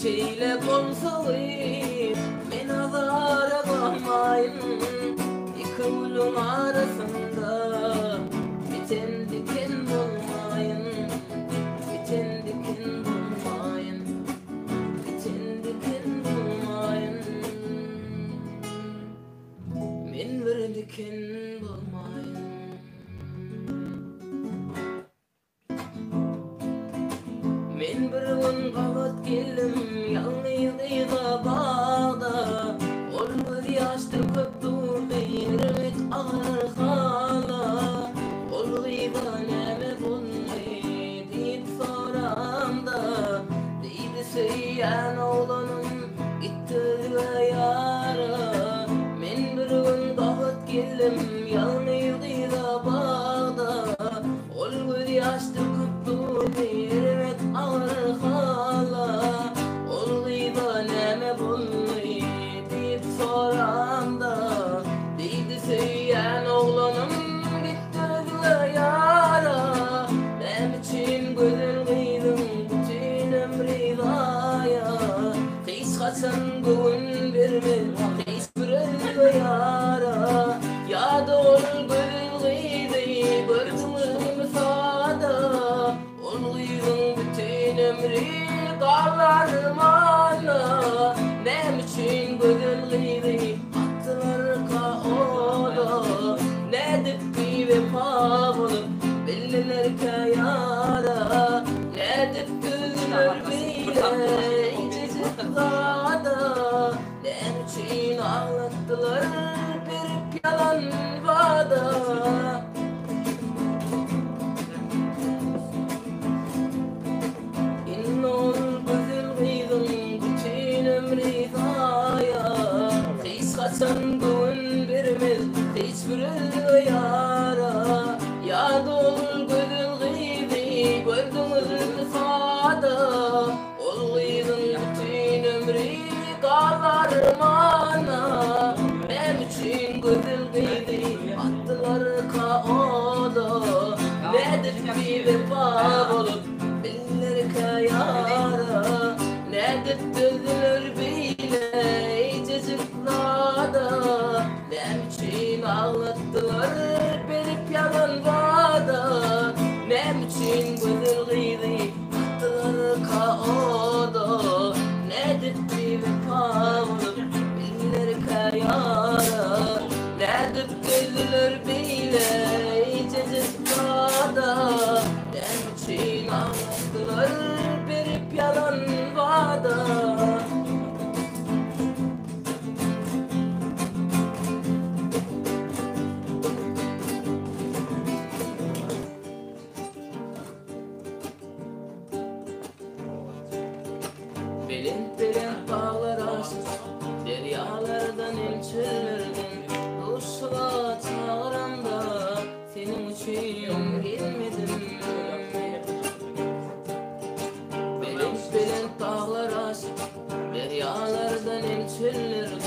Şeyle konsalayım men azara bakmayın yıkılım arasında biten diken bulmayın biten diken bulmayın biten diken bulmayın men bir diken bulmayın men bir gün kavat geldim yalnızlığa bağda olmadı yaştım köp durdu yermet ağır hala olgıyda neme bulmayı deyip soramda deydi söyleyen oğlanım gitti ve yara men bir gün kavat geldim yalnızlığa bağda olmadı yaştım köp durdu yermet ağır hala olgıyda neme bulmayı deyip soramda deydi söyleyen oğlanım gitti yara benim için güzel kıydın bütün ömrü gaya kıys kaçan bugün verme kıys bir yara ya da ol güzel kıydı bırtımı sada olgıydın bütün ömrü dağlarım ana nem için güzelliği attılar kaoda ne dippi vefa bulup belliler kayara ne dippiler bile incecik dağda nem için ağlattılar bir yalan vada kaçan gün vermez hiçbir yara ya dol güzel gıydı gördünüz fada olgıydın bütün ömrü dağlarım ana benim için güzel gıydı attılar kaoda nedir bir vefa olup binler kayara nedir döndüler bile cızıklarda nem için ağlattılar berip yalan vada nem için güzel gıydı attılar kaoda nedir bir vefa olup binler kayara nedir döndüler bile cızıklarda nem için ağlattılar berip yalan vada Belin belin bağlar açtı deryalardan elçilerden Rusla çağıramda senin için gelmedim Belin belin bağlar açtı deryalardan elçilerden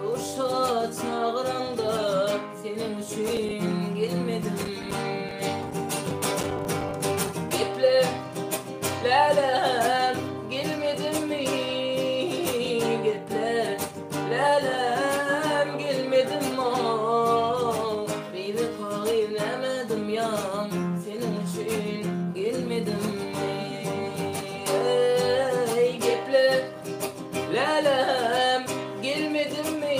Rusla çağıramda senin için gelmedim Geple lala gelmedim mi? Gitler lalem gelmedim o bir defa evlemedim ya senin için gelmedim mi? Ey gitler lalem gelmedim mi?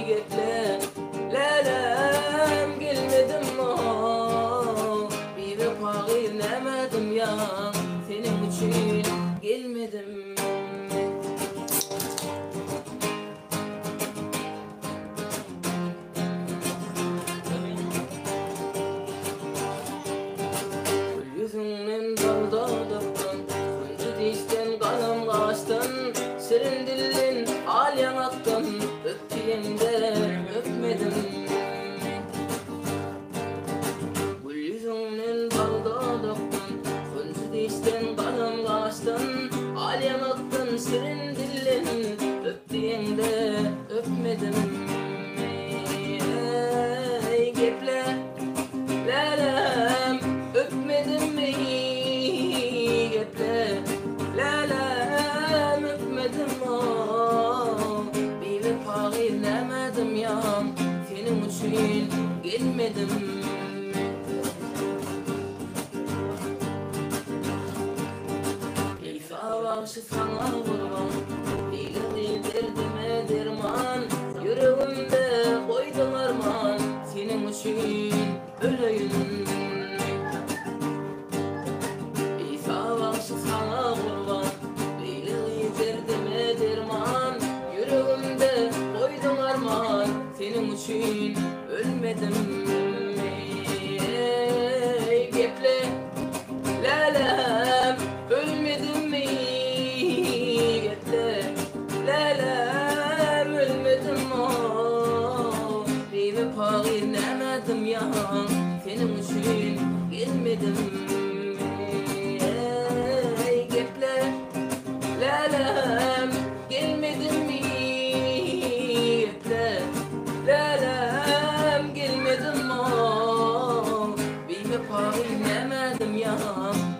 Gitler lalem gelmedim. İfa başı sana kurban, değilim derdime derman. Yüreğimde koydum arman, senin için öleyim. İfa başı sana kurban, değilim derdime derman. Yüreğimde koydum arman, senin için ölmedim. Ey geple lalem, ölmedim mi? Geple lalem, ölmedim mi? Rime paylaşamadım ya, senin için gelmedim. Ey geple lalem, gelmedim mi? Geple lalem, gelmedim mi? Rime paylaşamadım ya,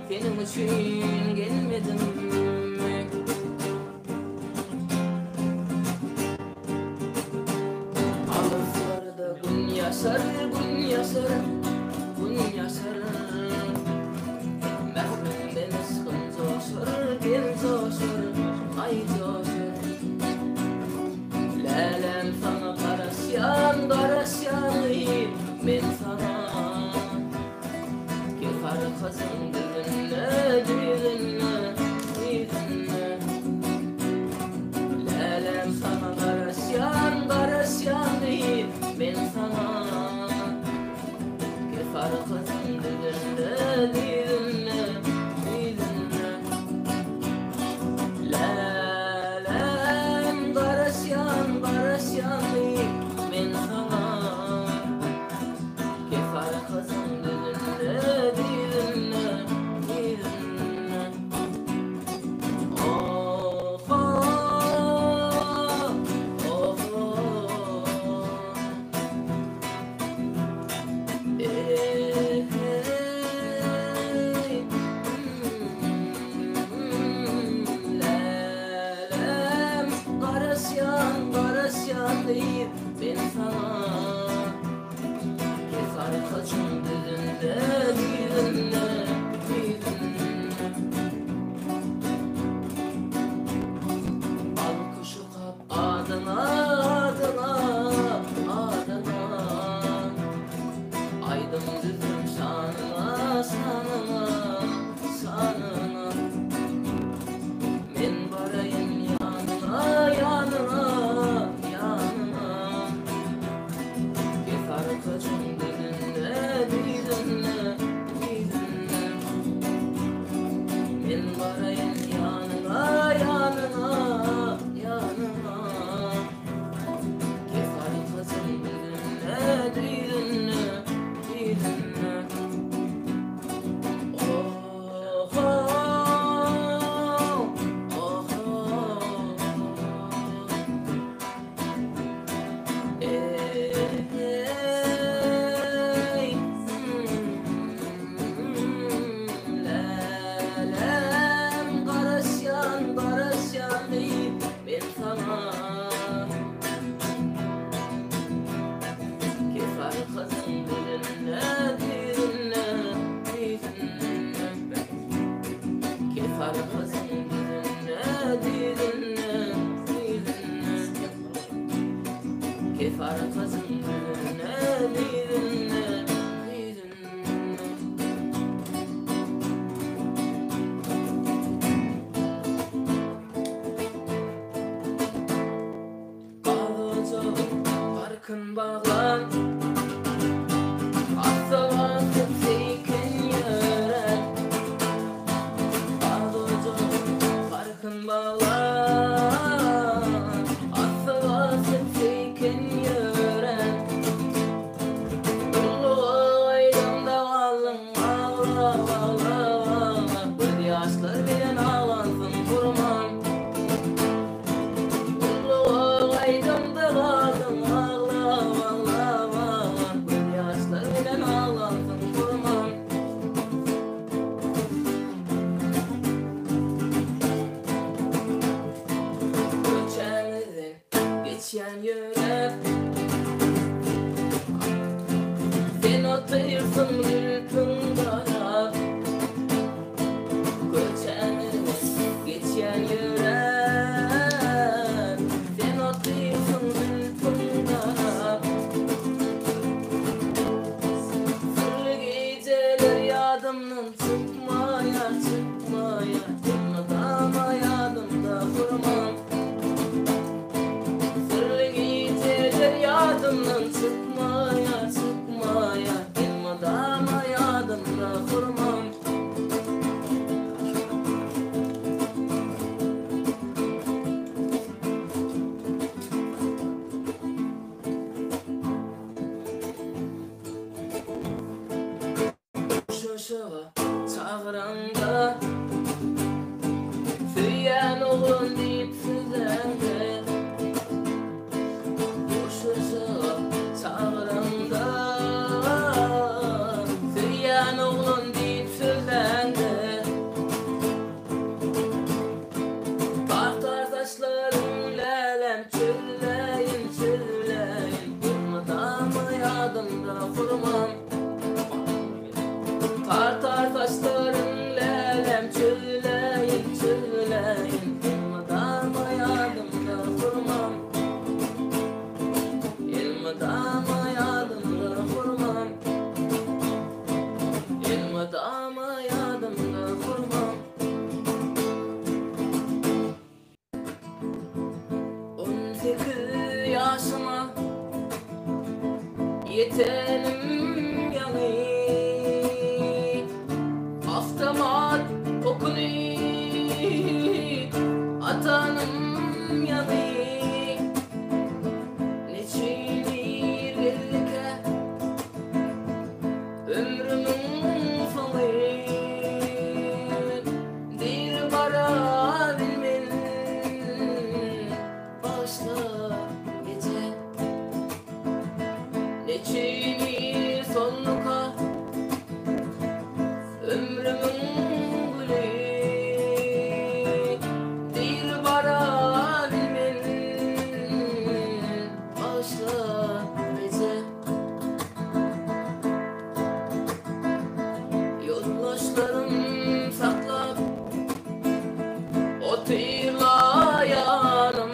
senin için gelmedim. Ağızlarda gün yaşar, gün yaşar, gün yaşar. Mehmenden ıskın coşar, gel coşar, ay coşar. Lalem sana karasyan, karasyan, ben sana. Kefar kazan dilinle, dilinle, dilinle. Lalem sana karasyan, karasyan, ben sana. Kefar kazan dilinle, dilinle, dilinle. Lalem kurmam. Tartar taşların lelem çürleyin çürleyin. Elmadama yadımda kurmam. Elmadama yadımda kurmam. Elmadama yadımda kurmam. 18 yaşıma yetenim yanı. Avtomat kokunu atanım yanı. Ne çiğnir elke ömrümün sonu. Bir bara bilmen başla gece. Ne çiğnir sonluka ömrümün gülü. Bir bara bilmen başla gece. Yoldaşlarım saklap otuyla yanım.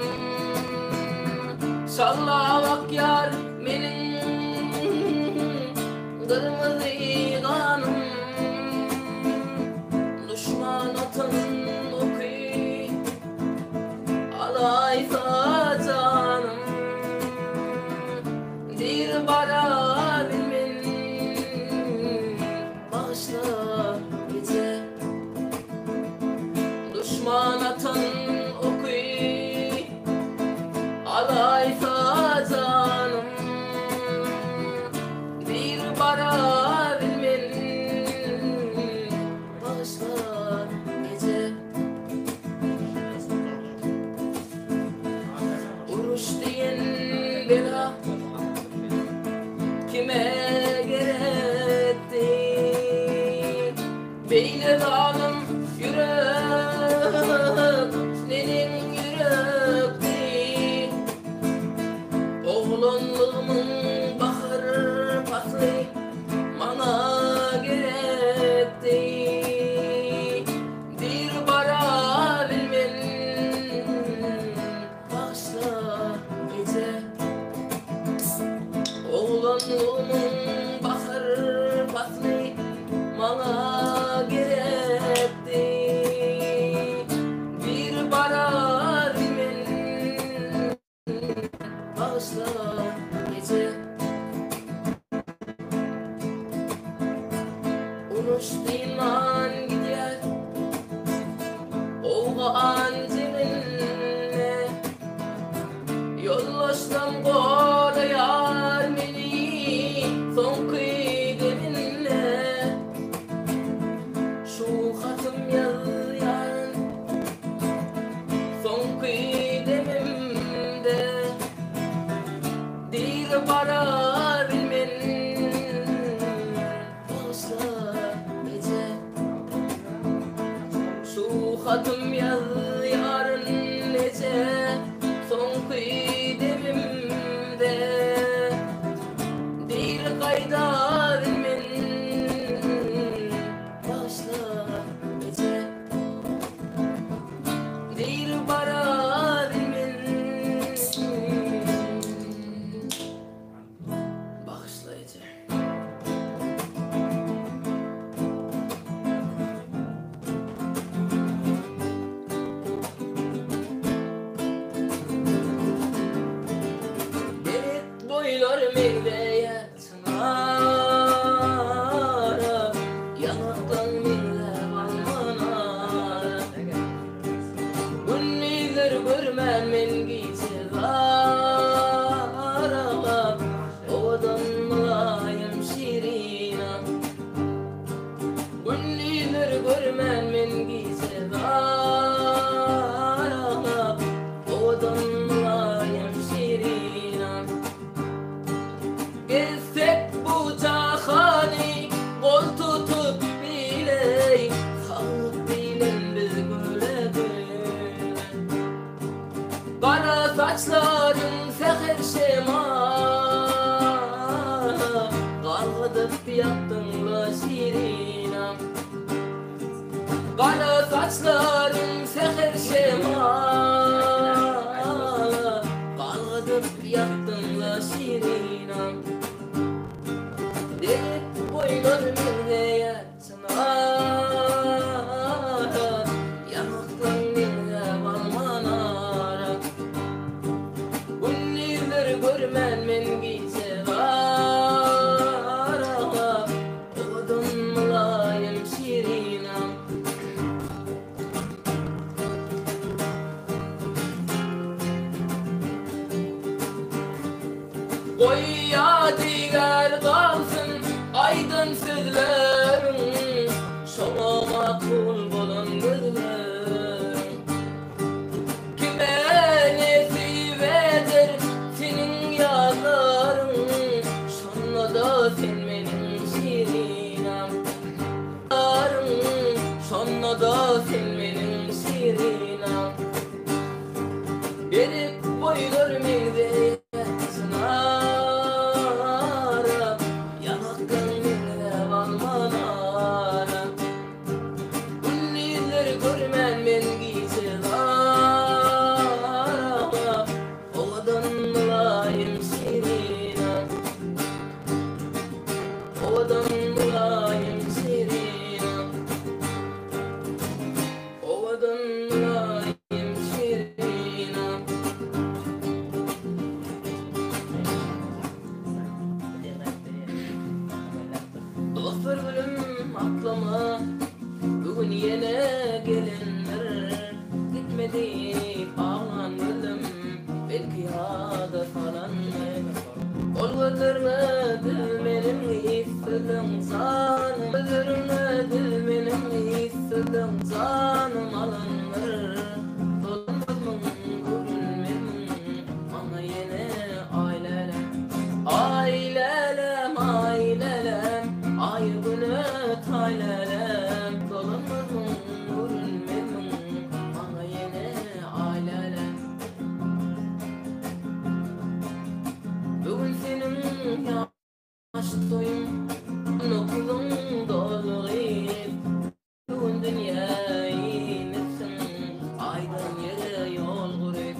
Salla bak yar benim kırmızı kanım. Düşman atın oku alaysa canım. Bir bara bilmen başla gece. Düşman atın oku alaysa canım. Bir bara bilmen başla gece. Uruş diyen bela kime gerekti? Beyle dağım yürek senin yürekti. Oğlanlığımın bahar paslı bana gerekti. Bir bara bilmen başla gece. Oğlanlığımın bahar paslı bana gerekti. Bir bara bilmen başla gece. Unuştuğundan gider olğan ceninle. Yollaştım kola yar beni son kıydeminle. Şu hatım yazıyan son kıydemimde. Bir bara bilmen başla gece. Şu hatım yazıyan nece son kıydemimde. Bir kayda bilmen başla gece. Bir bara bilmen bağışlayıcı. Derit boylar meyveye çınara. Yanaktan mille balmanara. Günniler görmem men giyse zara. Ovadan mulayim şirina. Günniler görmem men giyse zara. Ovadan mulayim şirina. Qaladıp yaktınla şirinam. Kara saçlarım seher şema, qaladıp yaktınla şirinam. Derip boylarımın heyatına, yanıktın minge balmanara. Günlüğür görmen men giyse vara, oğudun mulayim şirinam. Koy yadigar kalsın aydın sözlerin, şoňa makbul bolan gözlerin. Kime nesip eder senin yazların, şonda da sen menin şirinam. Şonda da sen menin şirinam. Berip boylar mende sınara, yanaktan minge balmanara. Günlüğür görmen men giyse vara, oğudun mulayim şirinam. Oğudun mulayim şirinam. Oğudun mulayim şirinam. Dostlar gülüm aklama, bugün yine gelenler. Gitmedi ağlan gülüm, belki yada falanlar. Olgularına dil benim istedim zanım, olgularına dil benim istedim zanım alanlar. Dolanmadım görünmedim ama yine ailelem. Ailelem, ailelem, ay günü taylelem. Dolanmadım görünmedim ama yine ailelem. Bugün senin yaş toyun, okulun doluyum. Bugün dünyayı nefsin, aydın yere yol kuruyup.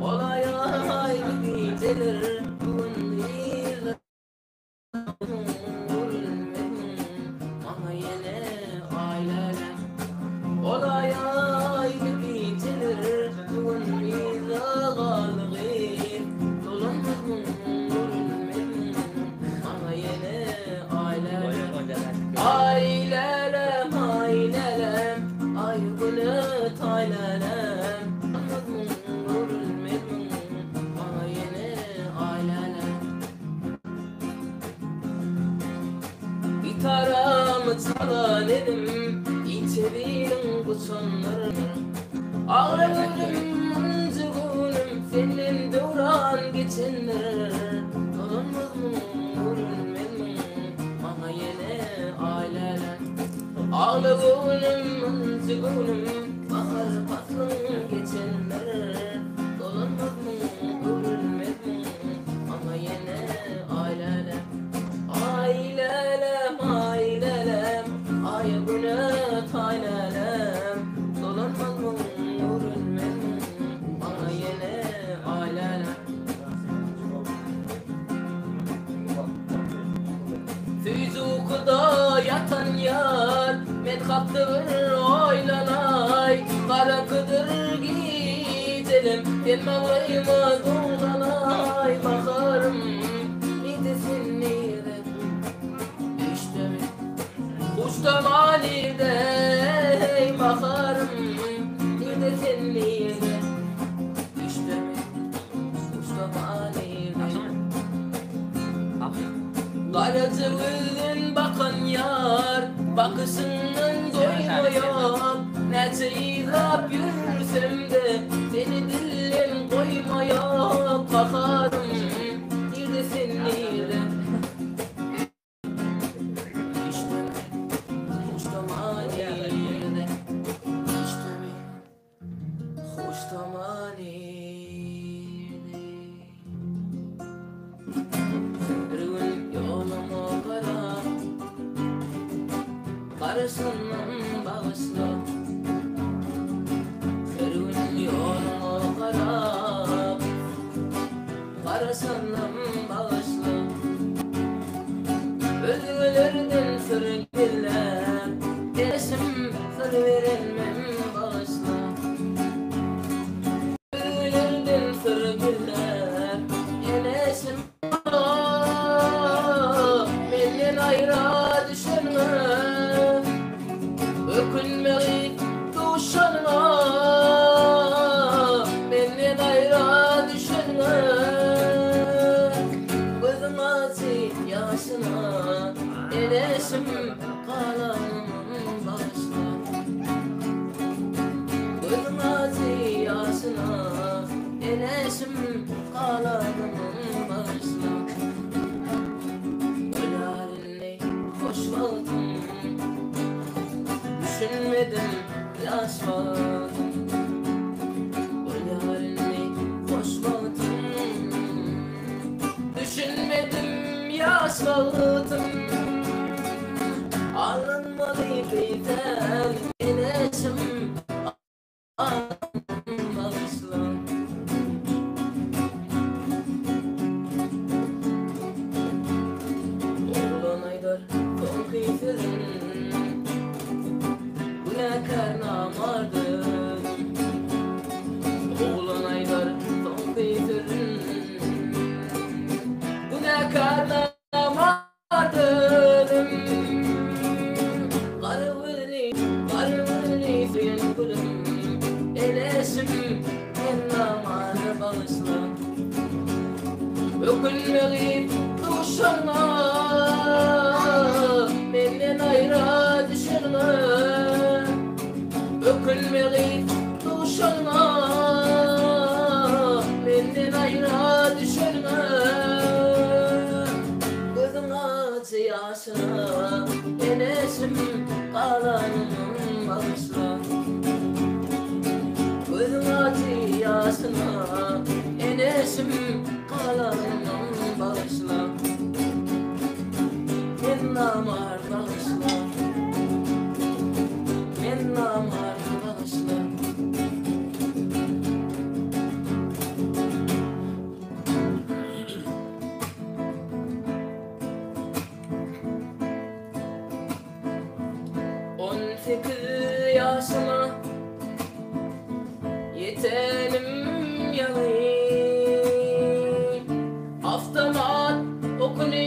Olay ayrı gidelir, bugün değil. Ama yine ailelem. Olay ayrı bitirir, bugün bir ağalıgıyım. Dolanmadım, görünmedim ama yine ailelem. Ailelem, ailelem, ay günü taylelem. Dolanmadım, görünmedim ama yine ailelem. Gitaramı çalan edim, içerim bu sonlarını. Ağlarım mıncıgınım, senin duran geçenler. Dolanmadım, görünmedim ama yine ailelem. Ağlarım mıncıgınım, bahar faslın geçenler. Dolanmadım, görünmedim ama yine ailelem. Ailelem, ailelem, ay günü taylelem. Dolanmadım, görünmedim ama yine ailelem. Füzukuda yatan yar, men kaptır oylanay. Kara kıdır gidelim, denme vayma dolanay. Bakarım, nidesin nide, işte mi? Uçtam halide, bakarım, nidesin nide, işte mi? Uçtam halide. Karacı gözün bakan yar, bakışının doymuyor. Nece izap yürürsem de seni dillen koymuyor. Bakarım, neredesin nere? İşte mi? Hoştamani nerede? İşte mi? Hoştamani nerede? Bir gün yoluma karar Karasından bağışla Ferun yoluna karab Karasından bağışla Özgülerden sürgüller Esim sır verilmem bağışla Özgülerden sürgüller Enesim Benden ayra düşünme Ökünmeyi duşanma Benden ayra düşünme Gözüm acı yaşına Enesim kalanım bağışla Gözüm acı yaşına Enesim kalanım bağışla Ölerini hoş vaktim Düşünmedim yaş vaktim Ölerini hoş vaktim Düşünmedim yaş vaktim Alınmadı biter Enesim bağışla Oğlan Aydar son kıyfırın Bu ne karnamardı Oğlan Aydar son kıyfırın Bu ne karnamardı Karvını suyan gülüm Enesim ennamarı bağışla Ökünmeyi duşanma Benden ayra düşürme Ökünmeyi duşanma Benden ayra düşürme Gözüm acı yaşına Enesim kalanım bağışla Gözüm acı yaşına Enesim kalanım bağışla Men namar bağışla Men namar bağışla On sekiz yaşıma Yetenim yanı Haftamat okunu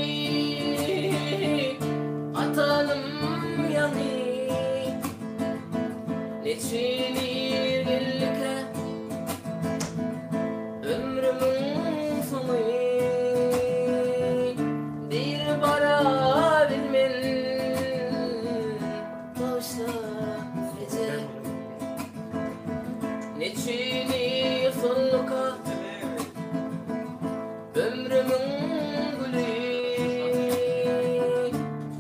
Atanım yanı Neçini gillike Ömrümün sonu Bir bara bilmen Bağışla gece Neçini solluka Ömrümün gülü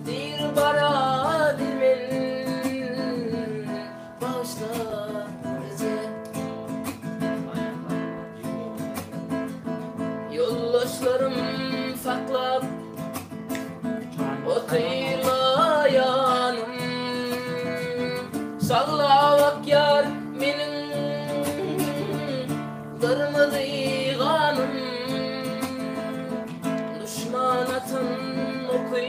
Bir bara bilmen Bağışla gece Yoldaşlarım saklap Otuyla yanım Sağlavak yar benim Kırmızı kanım Düşman atın okuy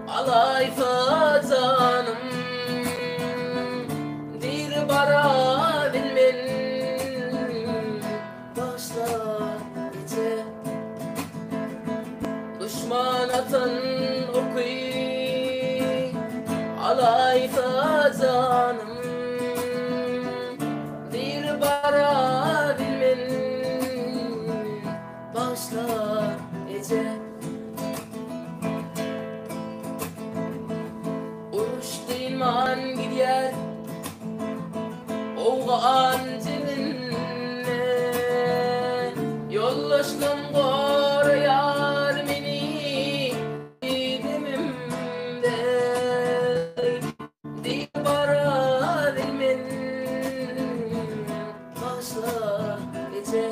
Alay fazanım Bir bara bilmen Başla gece Düşman atın okuy Alay fazanım Bir bara bilmen Başla gece Uruş iman gider Oğan cininle Yollaştım koruyar beni Dibimimde Dibara bilmen Başla gece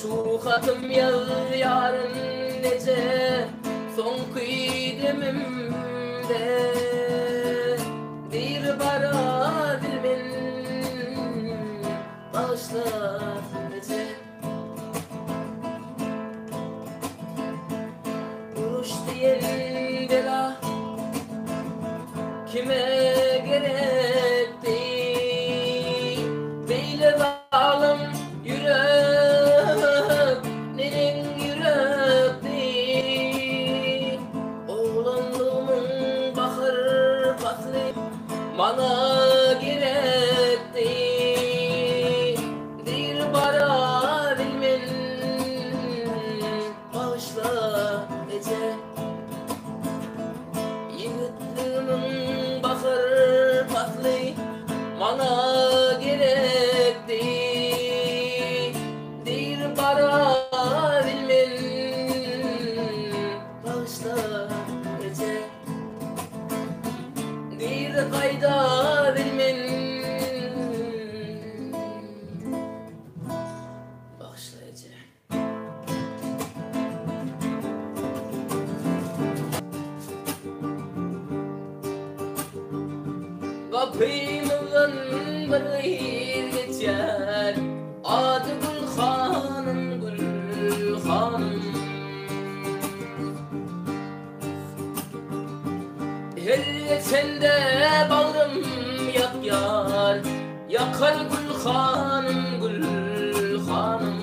Şu hatım yaz yarın nece Son kıydı elimimde bir bara dilimin bağışla ece. Vuruş diyen bela kime gerekti? Beyle bağlım yürek, nenin yürekti? Oğlanlığımın bakır patlı bana gerekti. Bir bara bilmin bağışla ece. Yiğitliğimin bakır patlı bana gerekti. Bir bara bilmin bağışla ece. Bir kayda bilmin bağışla ece. Kapımdan bir geçer adı Gülhanım, Gülhanım. Her geçende bağrım yakar, yakar Gülhanım, Gülhanım.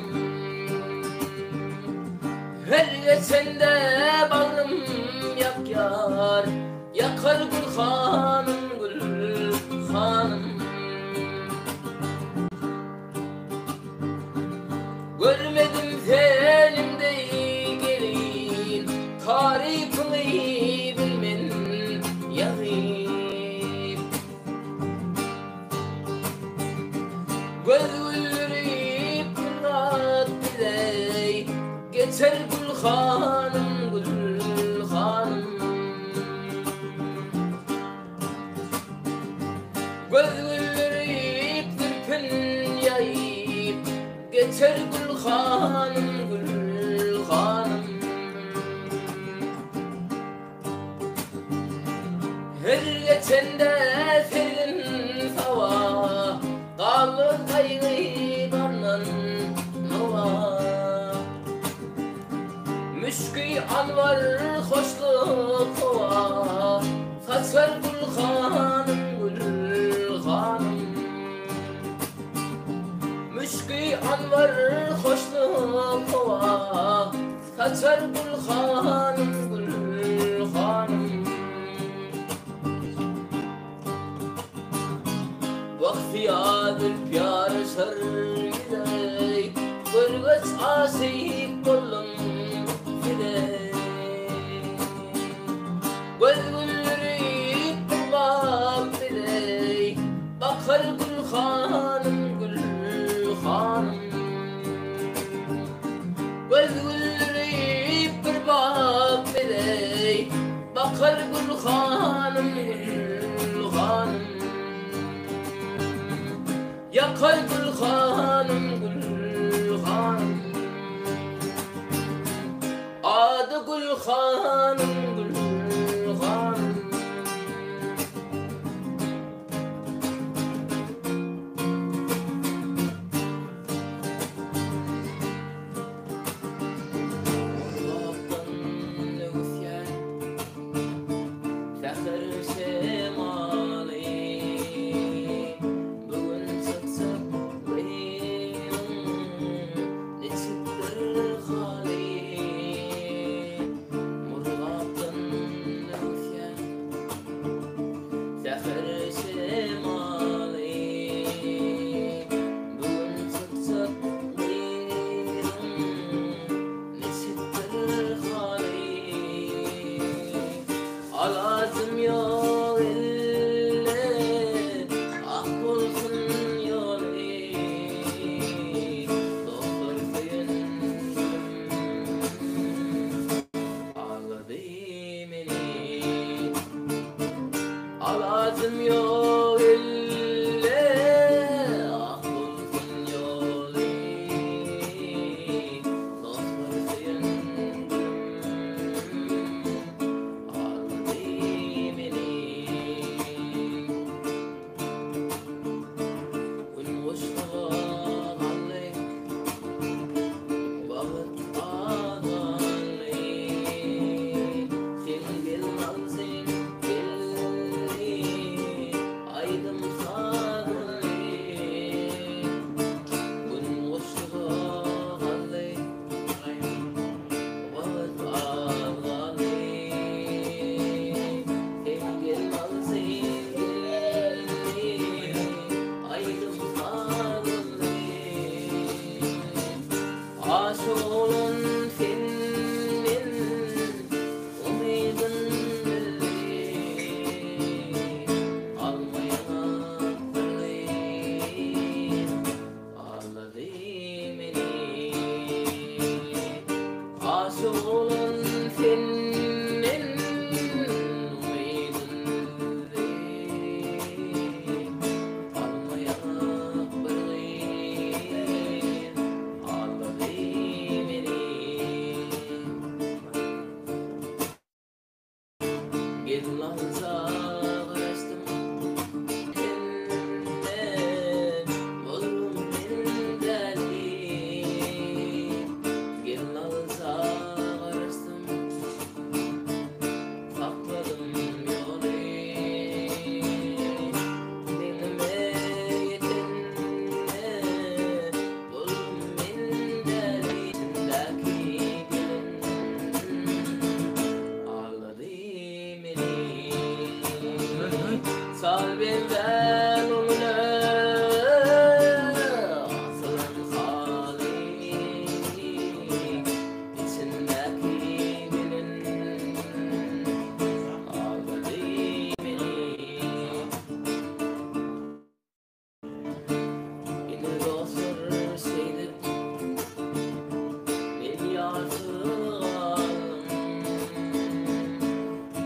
Her geçende bağrım yakar, yakar Gülhanım, Gülhanım. Görmedim tenimde gelin, tarifini bilmen yarib. Gözleri kırat bile geçer Gülhanım, Gülhanım. Gözleri tırpın yayıp geçer Gülhanım, Gülhanım. Her geçende senin hava kalır kaygıdan nova. Müşkü anvar hoşluk hava saçar Gülhanım, Gülhanım. Müşkü anvar hoşluk hava saçar Gülhanım, Gülhanım. Vakti adil pyar sargıday, gölgeç asik kolum fidey. Gözgülleri kırmak bile bakar Gülhanım, Gülhanım. Gözgülleri kırmak bile bakar Gülhanım, Gülhanım. Yakar Gülhanım, Gülhanım. Adı Gülhanım, Gülhanım. Allah'tan nefsyen fəxr semali. Bugün sık-sık benim neçikdir hali. Murgatın gelin alsa karıştım. Olurum benim derdi, gelin alsa karıştım. Sakladım yolu, dinleme yetinme. Olurum benim derdi, içindeki gelin ağladı beni. Sal benden onu, asılın hali, içindeki gelin ağladı beni. Yine dostlar şeydir, beni yarsın,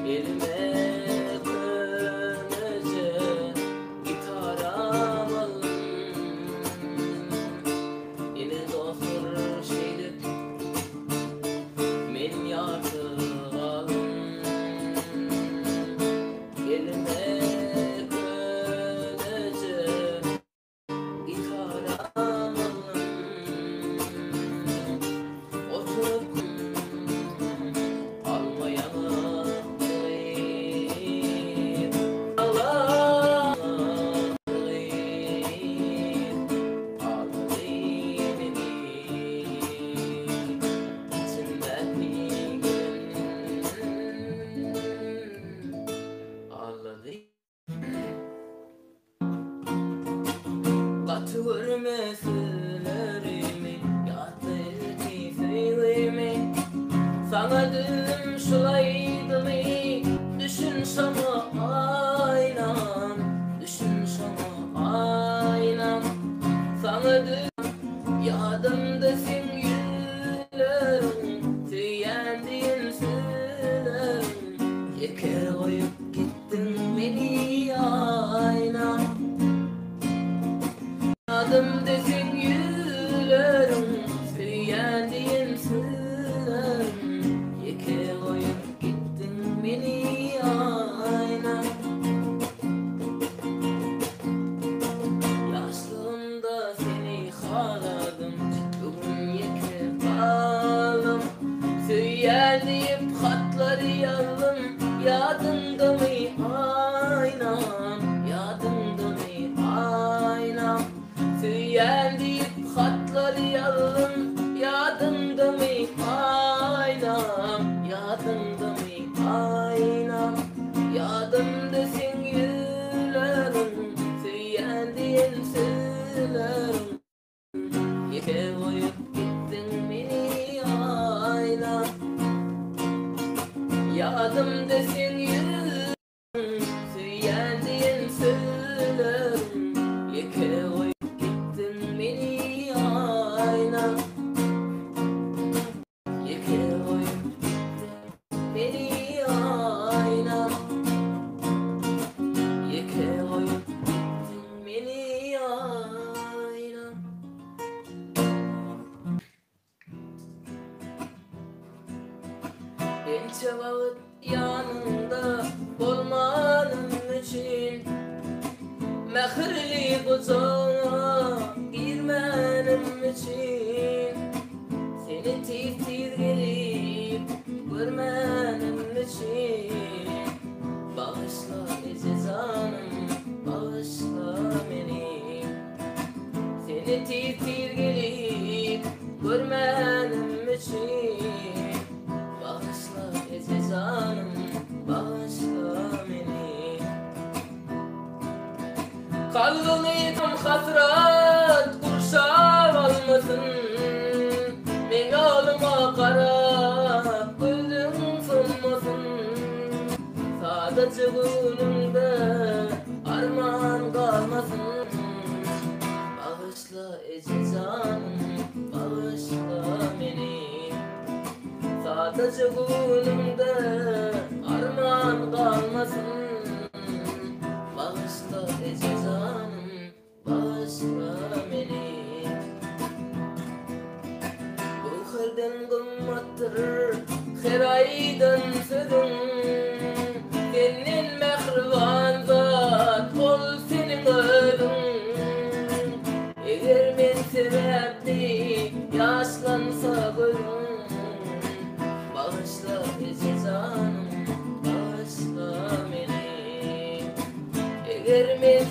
elime kırmızı gitar almalım. Yine dostlar şeydir, beni yarsın, elime kırmızı gitar almalım. Oturup almayalım, ağlayıp ağladı beni. İçimdeki gelin ağladı. Katır meselelerimi, yatır söylemi. Sana dedim şulaydı mı? Düşün sana aynam, düşün sana aynam. Sana dedim yadımdasın güllerim, tüyendiğin sürüm. Yeker koyup gittin beni aynam. Adım desin yülerim, tüyendiğin sürüm. Yeke koyup gittin beni ayna. Yaşlığımda seni haladım, bugün yeke kaldım. Tüyendiğim hatları yazdım, yadında mı aynam, yadında mı aynam. Tüyendiğim hatları yazdım, yadında mı aynam, yadında mı aynam. Yadımdasın yülerim, tüyendiğim sürüm. Yeke koyup gittin beni ayna. Yadımdasın yülerim, tüyendiğim sürüm. Yeke koyup gittin beni ayna. Yeke koyup gittin beni ayna. Yeke koyup gittin beni ayna. Ence vakit yanında olmanın için, mehirli kucağına girmenim için, seni tir tir gelip görmenim için. Bağışla cezanım, bağışla beni. Seni tir tir gelip görmenim için. Bağışla cezanım, bağışla beni. Kalbimden hasret kurşav almasın, men yoluma qarab gözüm solmasın. Sadece gönlümde arman kalmasın. Bağışla cezanım, bağışla beni. Sadece gönlümde arman kalmasın. Bağışla cezanım, bağışla beni. Bu halden kımmattır her aydan sözüm.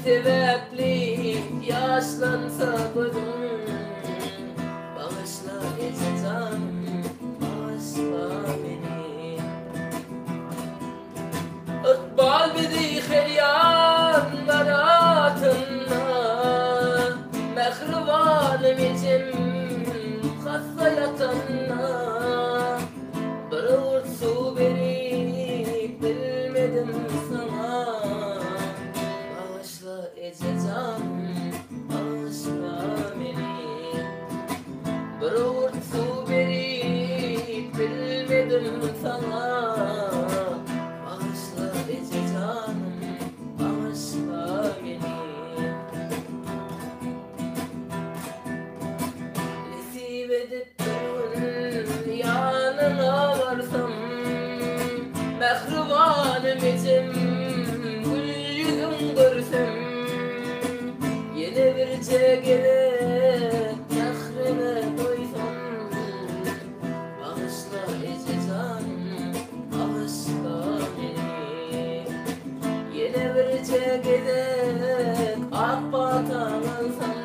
tevepli yaşlansa gözüm. Bağışla ece canım, bağışla beni. Iqbal bidi xelyanlar atına, mehribanım içim hassa yatanına. Bir uvurt su verip bilmedim sana. Bağışla ece canım, bağışla beni. Bir uvurt su verip bilmedim sana. Bağışla ece canım, bağışla beni. Nasip edip durun yanına varsam, mehribanım içim gül yüzün görsem. Yine bir çekele kahrime doysam. Bağışla ece canım, bağışla beni. Yine bir çekele akbatan alsam.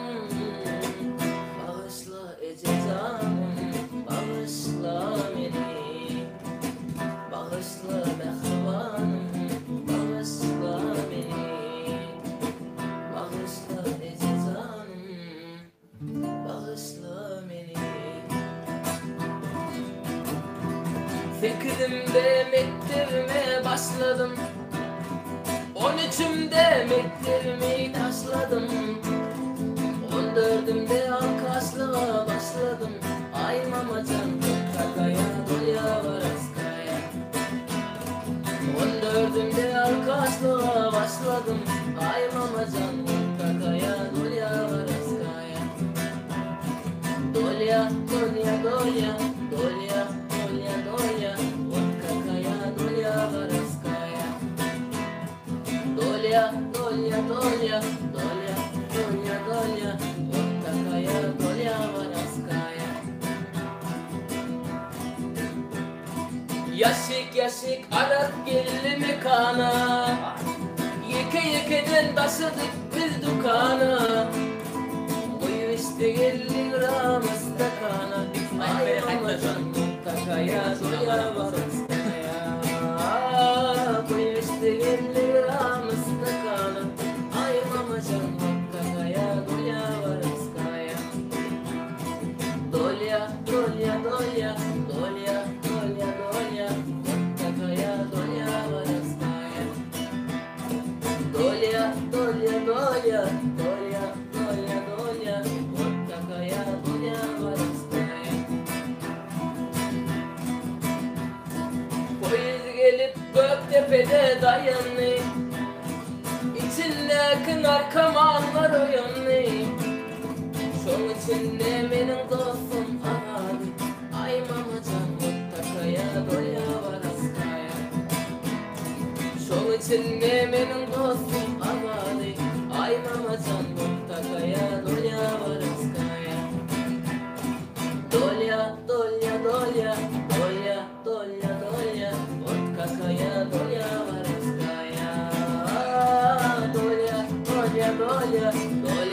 Bağışla ece canım, bağışla beni. Bağışla mehribanım, bağışla beni. Bağışla ece canım, bağışla beni. Fikrimde mettirmeye başladım, 13'ümde mettirmeyi taşladım. 14'ümde alkaşlığa başladım. Ay mamacan kakaya dolya varaskaya. 14'ümde alkaşlığa başladım. Ay mamacan kakaya dolya varaskaya. Dolya, dolya, dolya, dolya, dolya, dolya, вот какая dolya varaskaya. Dolya, dolya, dolya, dolya, dolya, dolya, вот какая dolya varaskaya. Yaşık yaşık arak geldi mekana. Yeke yekeden taşıdık biz dükana. Uyu işte 50 gram istakana. Ay mamacan kakaya dolya varaskaya. Uyu işte 50 gram istakana. Ay mamacan kakaya dolya varaskaya. Dolya, dolya, dolya, dolya, dolya, dolya, kakaya dolya varaskaya. Dolya, dolya, dolya, dolya, dolya, dolya, kakaya dolya varaskaya. Poyuz gelip Göktepe'de dayandı. İçinde kınar kamanlar oyandı. Şunun içinde benim dostum ağadı. Ay mamacan kakaya dolya varaskaya. Şunun içinde benim dostum ağadı. Ay mamacan kakaya dolya varaskaya. Dolya, dolya, dolya, dolya, dolya, dolya, вот какая dolya varaskaya. Dolya, dolya, dolya, dolya.